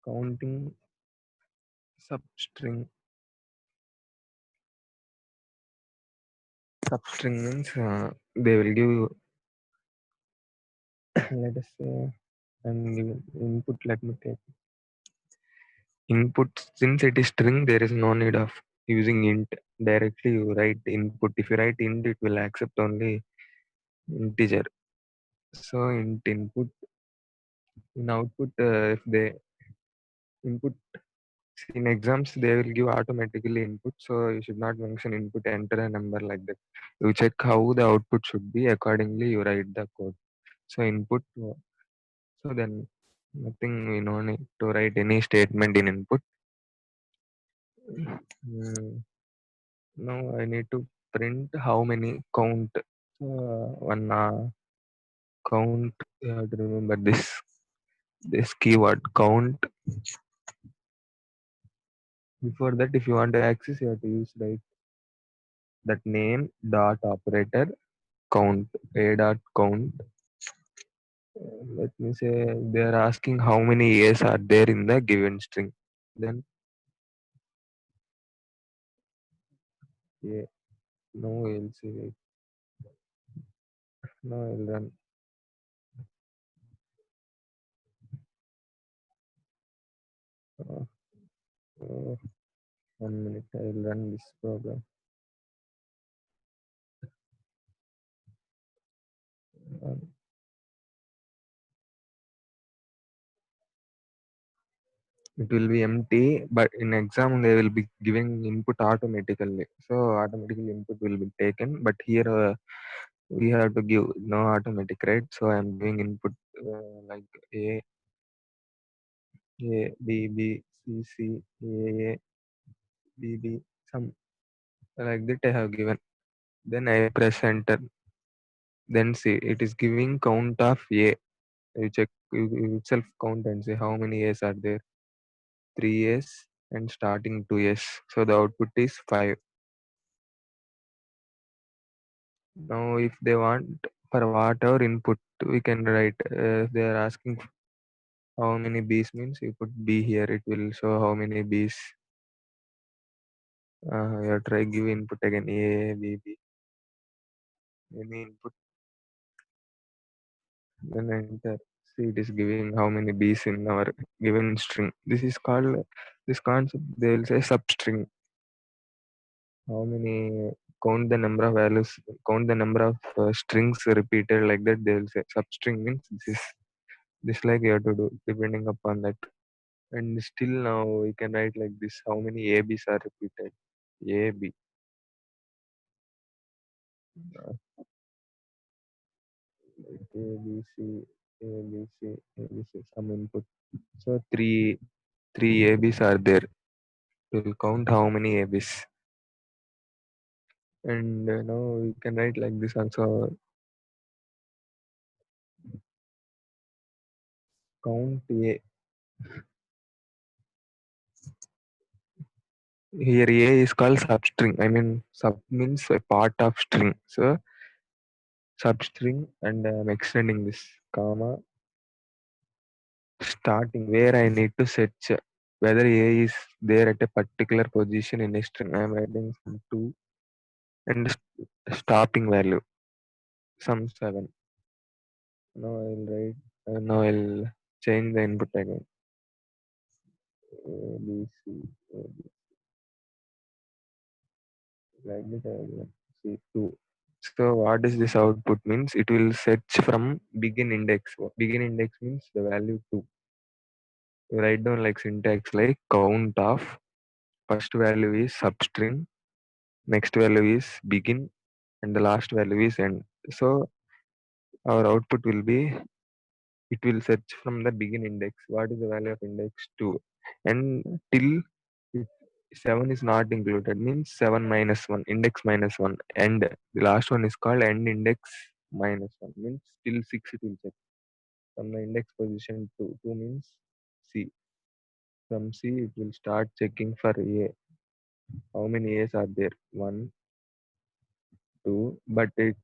counting substring. Substring means they will give, let us say, and give input. Let me take input. Since it is string, there is no need of using int. Directly you write input. If you write int, it will accept only integer. So int input. In output, if they input in exams, they will give automatically input. So you should not mention input, enter a number like that. You check how the output should be. Accordingly, you write the code. So input. So then nothing, we no need to write any statement in input. Now I need to print how many count. One count. You have to remember this keyword count. Before that, if you want to access, you have to use like that name dot operator count, a dot count. Let me say they are asking how many A's are there in the given string. Then A. No, we'll see. Wait. No, I'll run. Uh, uh, 1 minute. I'll run this program. Um, it will be empty, but in exam they will be giving input automatically. So automatically input will be taken. But here we have to give no automatic, right? So I'm giving input like A B B C C A B B some like that I have given. Then I press enter. Then see it is giving count of A. You check you itself count and say how many A's are there. 3 A's and starting 2 A's. So the output is 5. Now if they want for whatever input we can write. They are asking how many B's means you put B here. It will show how many B's. You try give input again A B B. Any input. Then enter. See it is giving how many B's in our given string. This is called this concept. They will say substring. How many count the number of values, count the number of strings repeated like that. They will say substring means this like you have to do depending upon that. And still now we can write like this: how many ABs are repeated? AB, uh, ABC, ABC, ABC. Some input. So three ABs are there. We'll count how many ABs. And now we can write like this also. Count A. Here A is called substring. I mean sub means a part of string. So substring, and I'm extending this comma starting where I need to search whether A is there at a particular position in a string. I'm writing some 2 and stopping value some 7. Now I'll write. Now I'll change the input again. A B C A B, like that. I'll see 2. So what is this output means? It will search from begin index. Begin index means the value 2. You write down like syntax like count of first value is substring, next value is begin, and the last value is end. So our output will be it will search from the begin index. What is the value of index 2? And till it, 7 is not included means 7 minus 1, index minus 1. And the last one is called end index minus 1 means till 6 it will check. From the index position 2 means C. From C it will start checking for A. How many A's are there? 1, 2. But it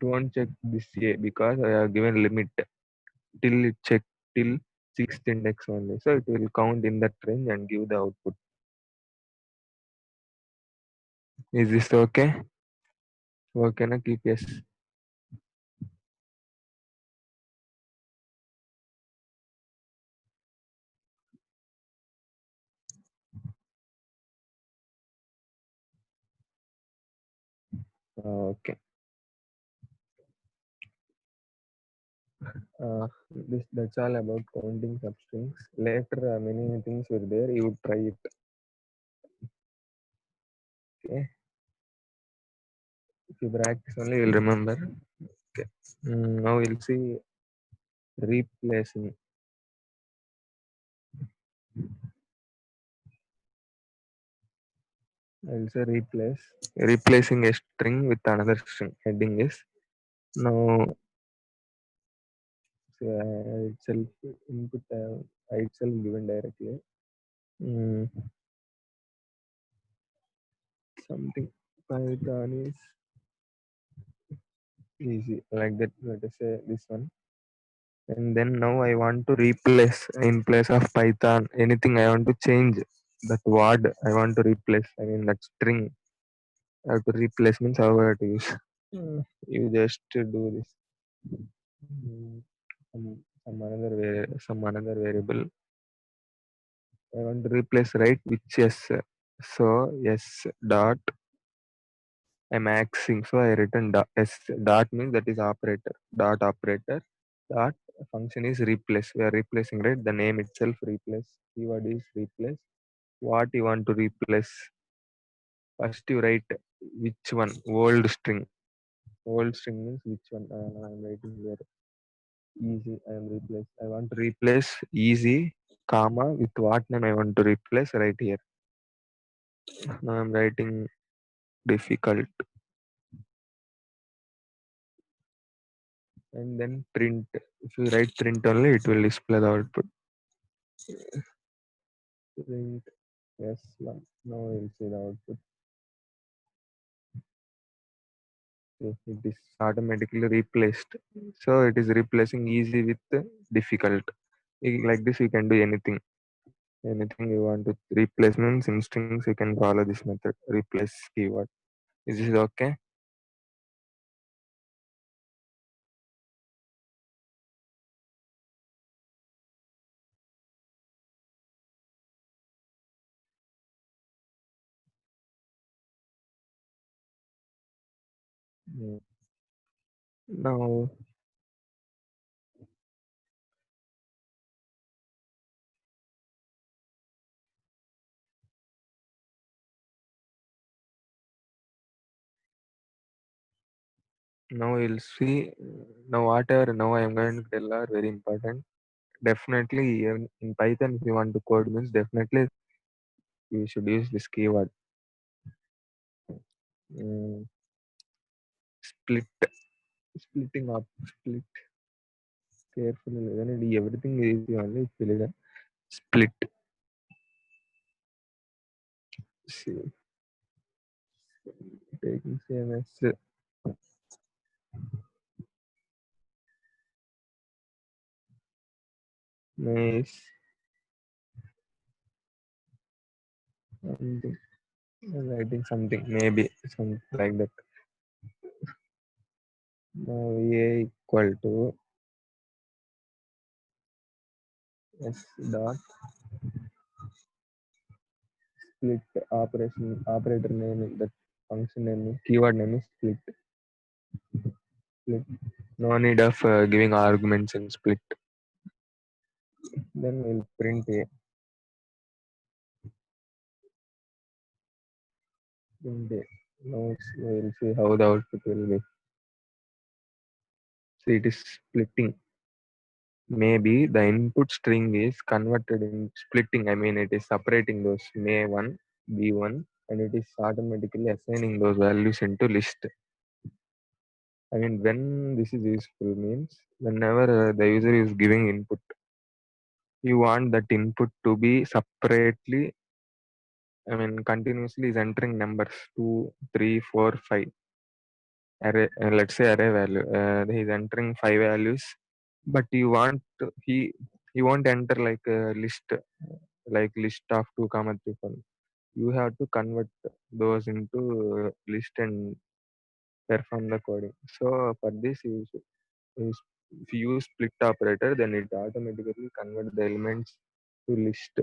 won't check this A because I have given limit till it check till sixth index only. So it will count in that range and give the output. Is this okay? Okay, na keep yes. Okay. That's all about counting substrings. Later, many things were there. You would try it. Okay. If you practice only, you'll remember. Okay. Now we'll see replacing. I'll say replace. Replacing a string with another string. Heading is now itself input itself given directly. Mm, something Python is easy like that. Let us say this one. And then now I want to replace in place of Python anything I want to change that word I want to replace. I mean that string I have to replace means how I have to use. You just do this. Mm, some another variable I want to replace right which yes. So yes dot I'm axing. So I written dot s dot means that is operator. Dot operator dot function is replace. We are replacing right. The name itself replace. Keyword is replace. What you want to replace? First you write which one. Old string. Old string means which one? I'm writing here. Easy. I am replace. I want to replace easy, comma with what name I want to replace right here. Now I'm writing difficult and then print. If you write print only, it will display the output. Print S1. Now we'll see the output. Okay, it is automatically replaced. So it is replacing easy with difficult. Like this, you can do anything. Anything you want to replace means in strings, you can follow this method. Replace keyword. Is this okay? Mm. Now, now we'll see. Now whatever now I am going to tell are very important. Definitely in Python, if you want to code means definitely you should use this keyword. Mm, split, splitting up, split carefully. When it everything is only split. See, taking same as nice. Something, writing something maybe something like that. Now a equal to s dot split operation operator name is that function name is keyword name is split. Split. No need of giving arguments in split. Then we'll print a print a. Now we'll see how the output will be. See it is splitting. Maybe the input string is converted in splitting. I mean it is separating those may1, b1 and it is automatically assigning those values into list. I mean, when this is useful means whenever the user is giving input, you want that input to be separately. I mean, continuously is entering numbers 2, 3, 4, 5 array. Let's say array value. He is entering 5 values, but you want he You won't enter like a list, like list of 2 comma 3 4. You have to convert those into list and perform the coding. So for this, use if you use split operator, then it automatically convert the elements to list.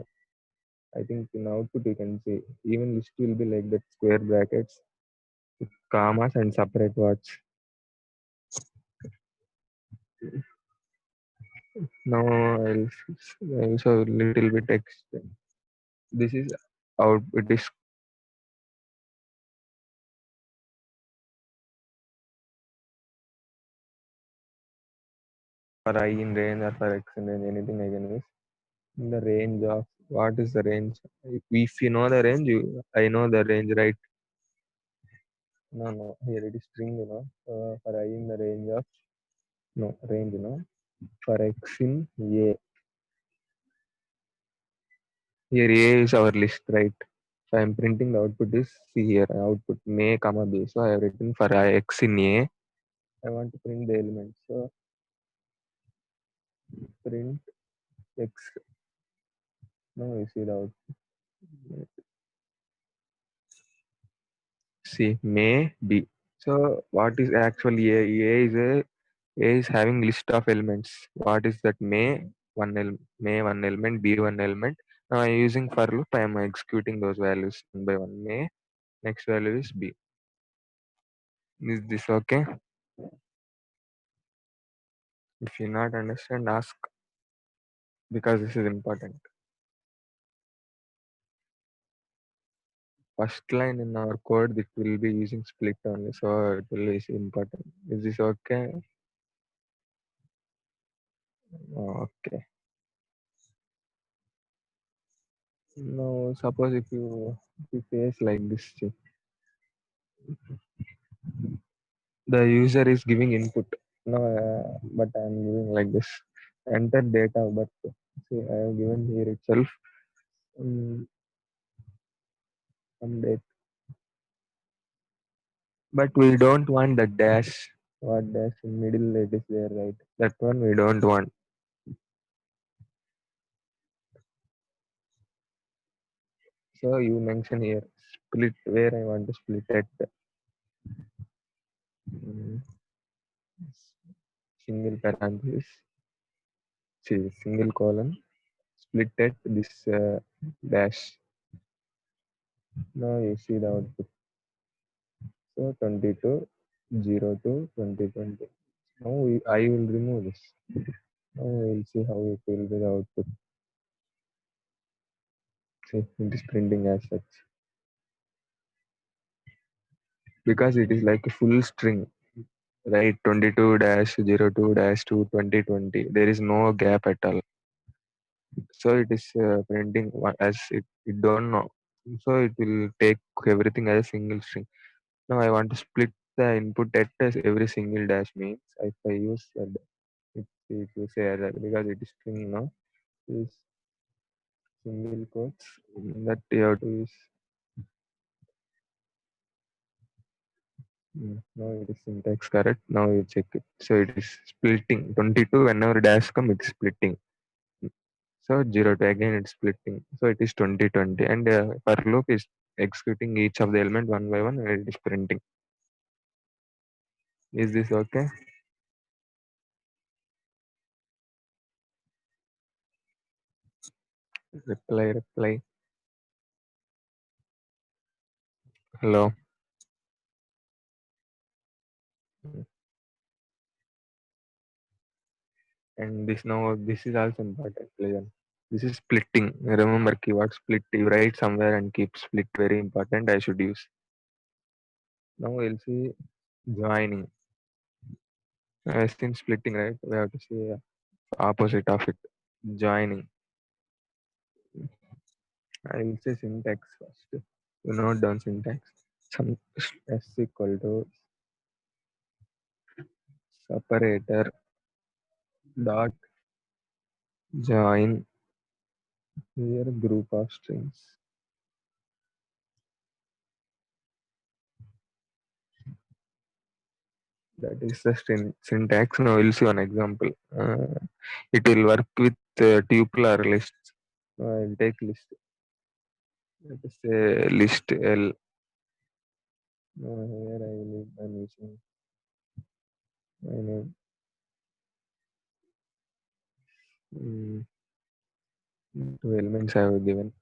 I think in output you can see even list will be like that, square brackets, commas and separate words. Now I'll show a little bit text. This is out. It is for I in range or for x in range. Anything I can use. In the range of, what is the range? If you know the range, I know the range, right? No. Here it is string. For I in the range of, no range. For x in a. Here A is our list, right? So I'm printing the output is, see here, output may comma b. So I have written for I x in A. I want to print the element. So print x. Now you see the output. See may b. So what is actually A? A is having list of elements. What is that? May one element, b one element. Now I'm using for loop. I am executing those values one by one. May, next value is b. Is this okay? If you not understand, ask, because this is important. First line in our code, it will be using split only, so it will be important. Is this okay? Okay. Now suppose if you face like this, see, the user is giving input. No, but I am giving like this. Enter data of birth. See, I have given here itself some date, but we don't want the dash. What dash in middle? It is there, right? That one we don't want. So you mention here split, where I want to split at mm, single parenthesis, see, single colon, split at this dash. Now you see the output. So 22 02 2020. Now I will remove this. Now we will see how it will be the output. See, it is printing as such because it is like a full string, right? 22 dash 02 dash 2 2020. There is no gap at all. So it is printing as it don't know. So it will take everything as a single string. Now I want to split the input at every single dash, means if I use that, it will say error because it is string now. Is single quotes that you have to use. Now it is syntax correct. Now you check it. So it is splitting 22, whenever dash come, it's splitting. So 0 to again it's splitting. So it is 2020, and for loop is executing each of the element one by one, and it is printing. Is this okay? Reply. Hello. And this is also important. Listen. This is splitting. Remember keyword split. You write somewhere and keep split. Very important. I should use. Now we'll see joining. As in splitting, right? We have to see opposite of it. Joining. I will say syntax first. You note down syntax. Some s equal to separator dot join here group of strings. That is the syntax. Now we'll see one example. It will work with tuple or lists. I'll take list. Let us say list L. Here I will I'm using my name. Mm, Two elements I have given.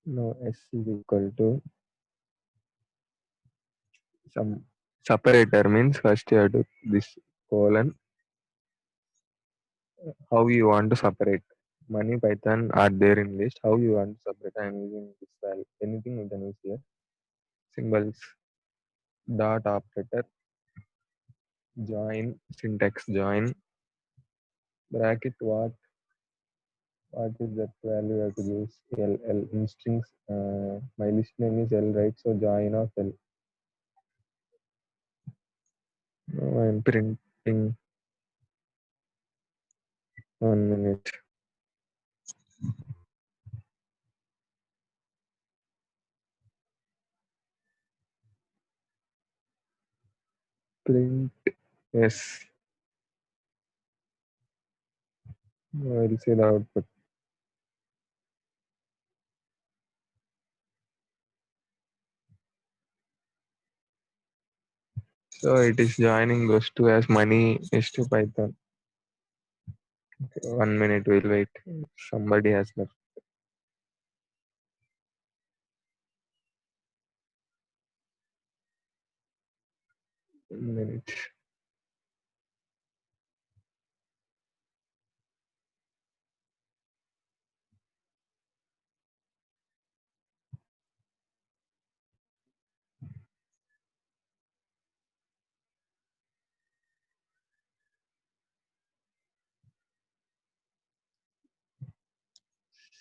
Now S is equal to some separator means first you have to this colon. How you want to separate money Python are there in list. How you want to separate? I am using this value. Anything you can use here. Symbols dot operator join syntax join bracket what is that value you have to use L in strings. My list name is L, right? So join of L. Now I'm printing 1 minute. Print yes. Now I'll see the output. So it is joining those two as money is to Python. 1 minute we'll wait. Somebody has left. 1 minute.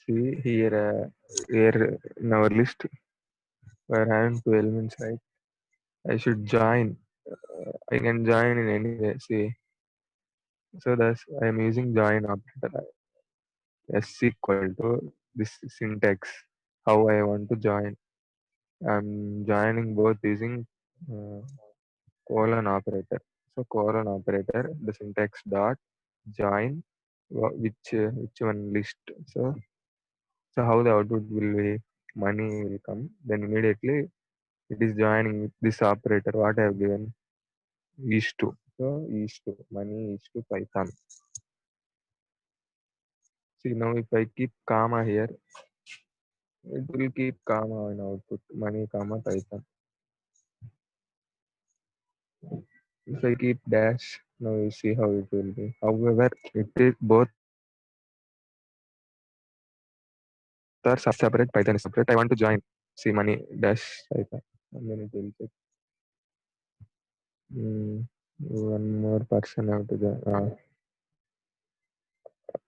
See here in our list we're having 2 elements, right? I should join. I can join in any way. See, so that's I'm using join operator. S equal to this syntax. How I want to join. I'm joining both using uh, colon operator. So colon operator, the syntax dot join which one list. So how the output will be money will come. Then immediately it is joining with this operator. What I have given is to. So is to money is to Python. See now if I keep comma here, it will keep comma in output money comma Python. If I keep dash, now you see how it will be. However, it is both are separate. Python is separate. I want to join. See money dash Python. And then it will check. One more person have to join.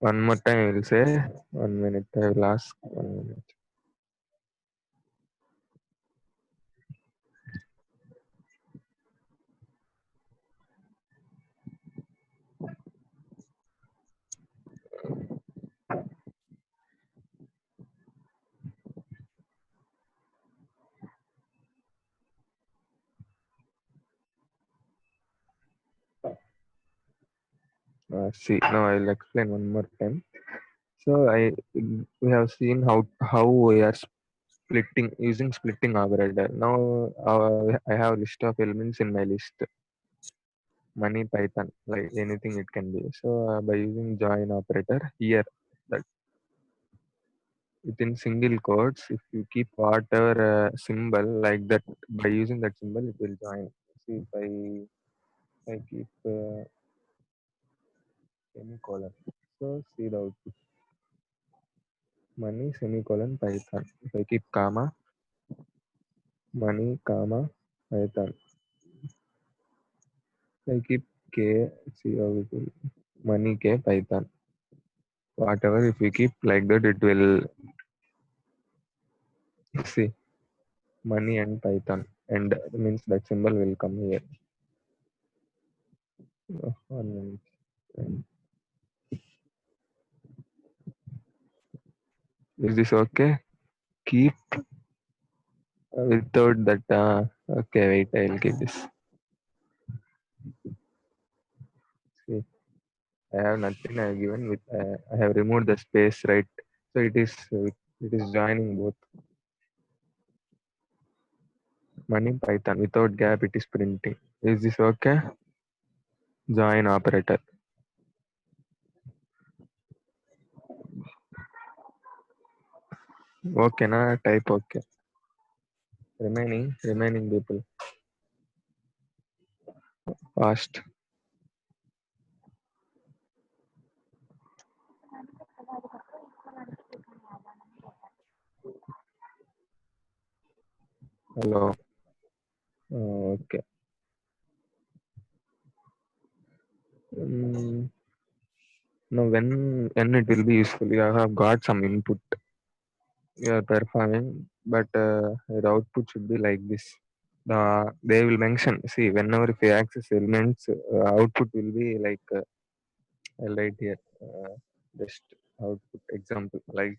One more time I will say 1 minute. I will ask 1 minute. See now I will explain one more time. So we have seen how we are splitting using splitting operator. Now I have a list of elements in my list. Money Python, like anything it can be. So by using join operator here, that within single quotes, if you keep whatever symbol like that, by using that symbol it will join. See if I keep semicolon, so see the output money semicolon Python. If I keep comma money comma Python, if I keep k, see how it will money k Python. Whatever if we keep like that, it will see money and Python, and means that symbol will come here. 1 minute. Is this okay? Keep Without that, okay, wait, I'll give this. See, I have nothing. I have given with. I have removed the space, right? So it is joining both. Money Python without gap. It is printing. Is this okay? Join operator. Okay, na type okay. Remaining people fast. Hello. Okay. Mm, now when it will be useful? You have got some input. You are performing, but the output should be like this. They will mention. See, whenever if you access elements, output will be like I'll write here. Just output example like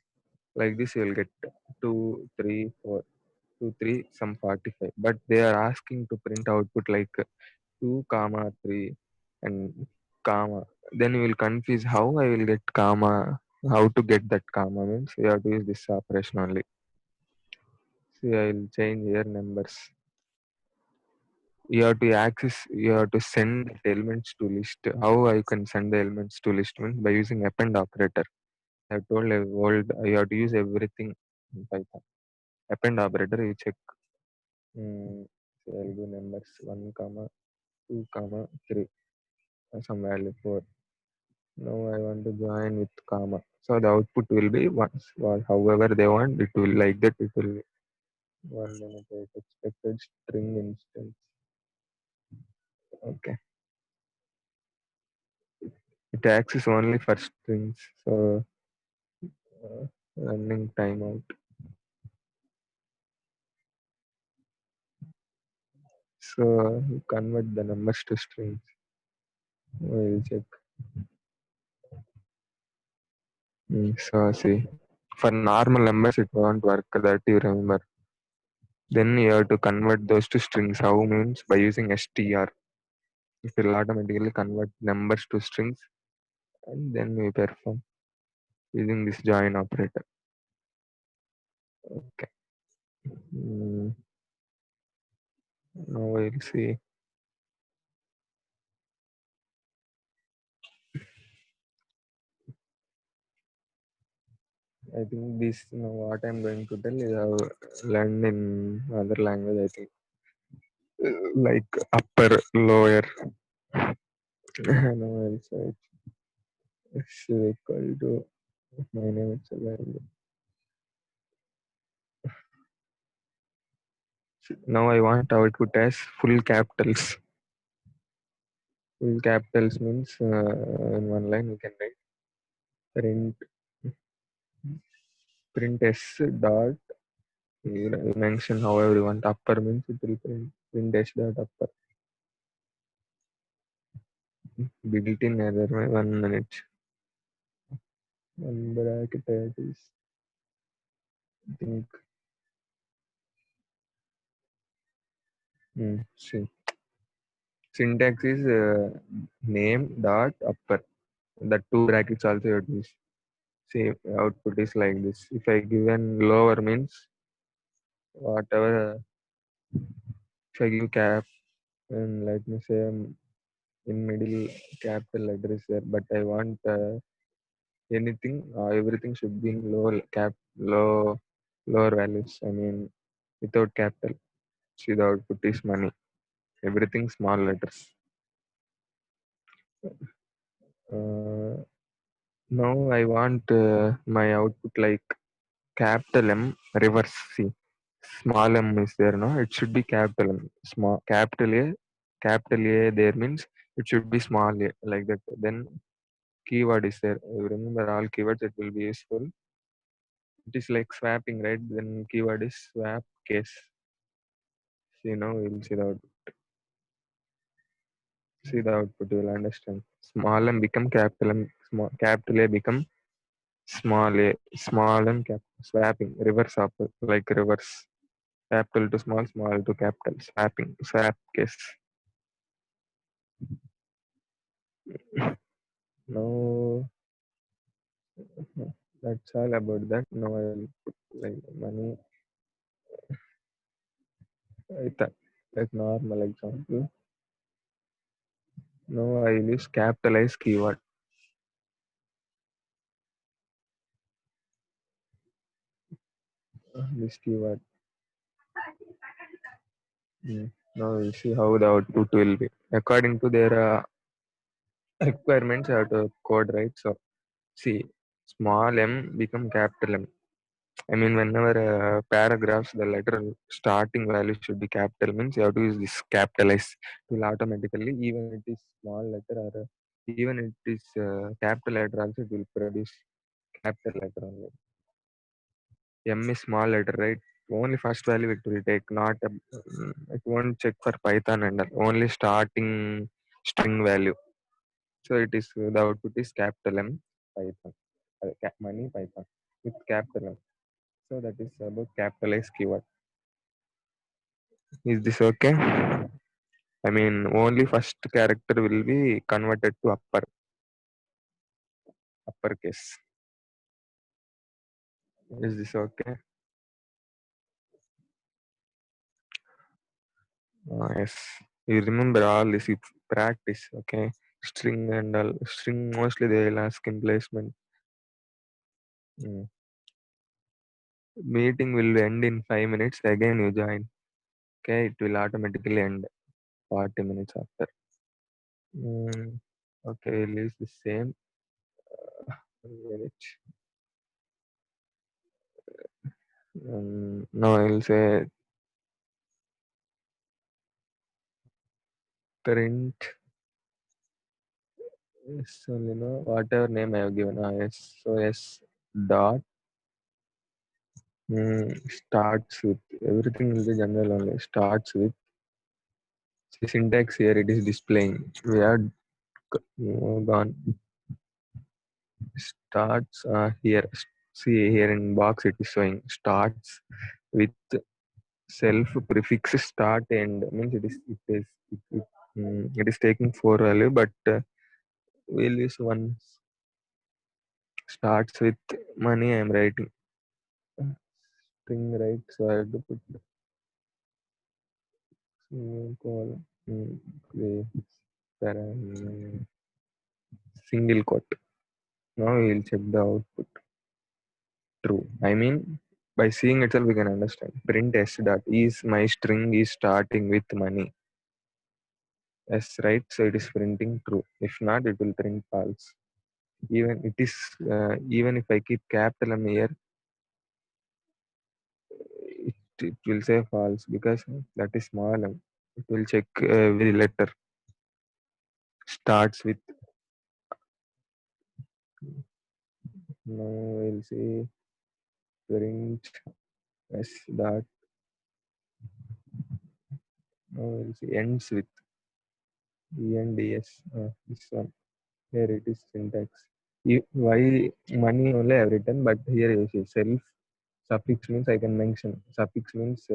this. You will get 2, 3, 4, 2, 3, some 45. But they are asking to print output like 2, comma 3, and comma. Then you will confuse how I will get comma. How to get that comma means you have to use this operation only. See, I will change here numbers. You have to send the elements to list. How I can send the elements to list means by using append operator. I have told you have to use everything in Python. Append operator, you check. So I'll do numbers 1, comma 2, comma 3, some value 4. Now I want to join with comma. So the output will be once, or however they want, it will like that. It will 1 minute expected string instance. Okay. It access only for strings. So running timeout. So you convert the numbers to strings. We'll check. So see, for normal numbers it won't work. That you remember. Then you have to convert those to strings. How means by using str. It will automatically convert numbers to strings, and then we perform using this join operator. Okay. Now we'll see. I think this now what I'm going to tell is I've learned in other language. I think like upper, lower. Now I'll say it's equal to my name itself. Now I want output as full capitals. Full capitals means in one line we can write print s dot. You mention however you want. Upper means it will print s dot upper. Built-in error. 1 minute. One bracket is I think. See. Syntax is name dot upper. The two brackets also you have to use. See, output is like this. If I given lower means whatever. If I give cap and let me say in middle capital letter is there, but I want anything, everything should be in lower values. I mean, without capital. See, the output is money. Everything small letters. Uh, Now I want my output like capital M reverse. See, small m is there, no? It should be capital M. Small capital A there means it should be small a like that. Then keyword is there. You remember all keywords, it will be useful. It is like swapping, right? Then keyword is swap case. See, now we'll see the output. You will understand. Small m become capital M. Capital A become small a. Small m cap swapping reverse up like reverse. capital to small, small to capital, swapping, swap case. Now that's all about that. Now I will put like money. Like normal example. Now I will use capitalize keyword. This keyword. Now we'll see how the output will be according to their requirements. I have to code, right? So see, small m become capital M. I mean, whenever paragraphs, the letter starting value should be capital, means you have to use this capitalize. It will automatically, even it is small letter or even it is capital letter also, it will produce capital letter only. M is small letter, right? Only first value it will take, not it won't check for Python and all. Only starting string value. So it is the output is capital M Python, money Python with capital M. So that is about capitalize keyword. Is this okay? I mean, only first character will be converted to uppercase. Is this okay? Yes. You remember all this. You practice. Okay. String and all. String mostly they will ask in placement. Mm. Meeting will end in 5 minutes. Again you join. Okay. It will automatically end 40 minutes after. Okay. We'll use the same. 1 minute. Now I'll say print. So whatever name I have given. Yes. So yes. Dot. Starts with everything will be general only. Starts with the syntax here. It is displaying. We have gone. Starts here. See here in box it is showing starts with self prefix start end, means it is taking 4 value, but we'll use one. Starts with money. I'm writing string, right? So I have to put colon, single quote. Now we will check the output. True. I mean, by seeing itself we can understand. Print s dot is my string is starting with money. S, right? So it is printing true. If not, it will print false. Even if I keep capital M here, it will say false because that is small m. It will check every letter starts with. Now we'll see print s dot. Now we'll see ends with ends. This one here it is syntax. Why money only I have written, but here you see self suffix means I can mention. Suffix means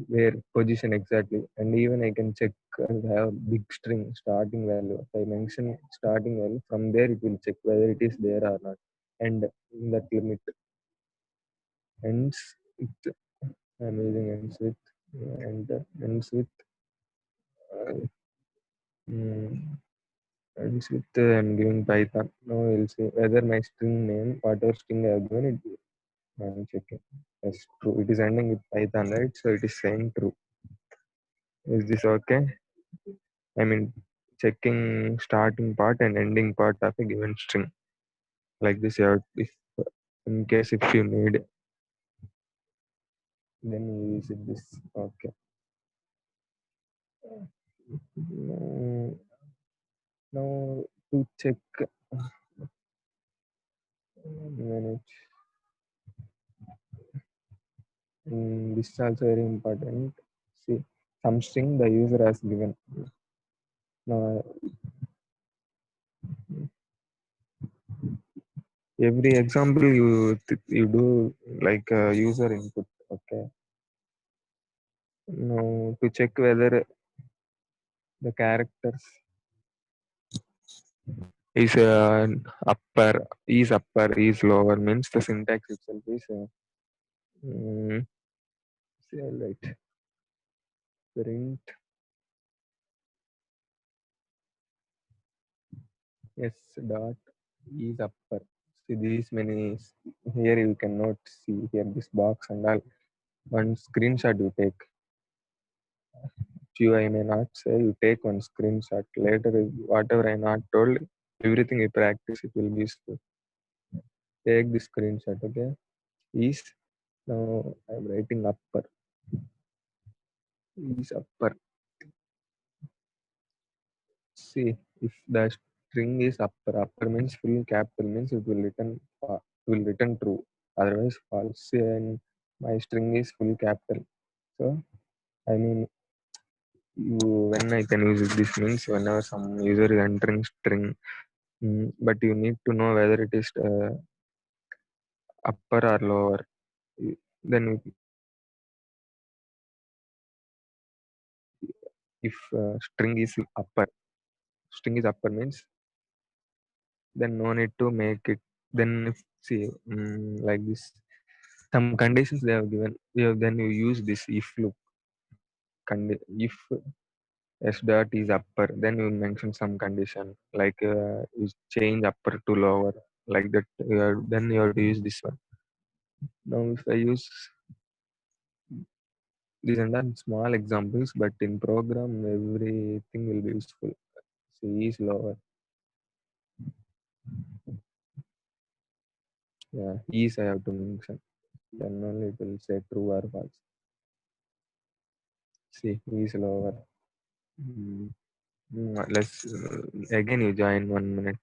where position exactly, and even I can check have big string starting value. If I mention starting value, from there it will check whether it is there or not, and in that limit ends with. I'm using ends with and ends with uh, mm, ends with I'm giving Python. Now we'll see whether my string name, whatever string I have given it, I'm checking. Yes, true. It is ending with Python, right? So it is saying true. Is this okay? I mean, checking starting part and ending part of a given string. Like this, you have, if in case if you need, then you use it this. Okay. Now to check manage. This is also very important. See, some string the user has given. Now every example you do like user input. Okay. Now to check whether the characters is upper, is lower means the syntax itself is mm, say right print s dot is upper. See these many here you cannot see here this box and all. One screenshot you take. You I may not say you take one screenshot. Later whatever I not told, everything you practice it will be useful. Take the screenshot, okay? Is now I'm writing upper. Is upper. See if the string is upper means full capital means it will return true. Otherwise false. And my string is full capital. So I mean when I can use this means whenever some user is entering string, but you need to know whether it is upper or lower. Then if string is upper means then no need to make it. Then if see like this, some conditions they have given. Then you use this if loop. If s dot is upper, then you mention some condition like you change upper to lower like that. Then you have to use this one. Now if I use these and that small examples, but in program everything will be useful. C is lower. Yeah, is I have to mention. Then only it will say true or false. See, is lower. Let's again you join 1 minute.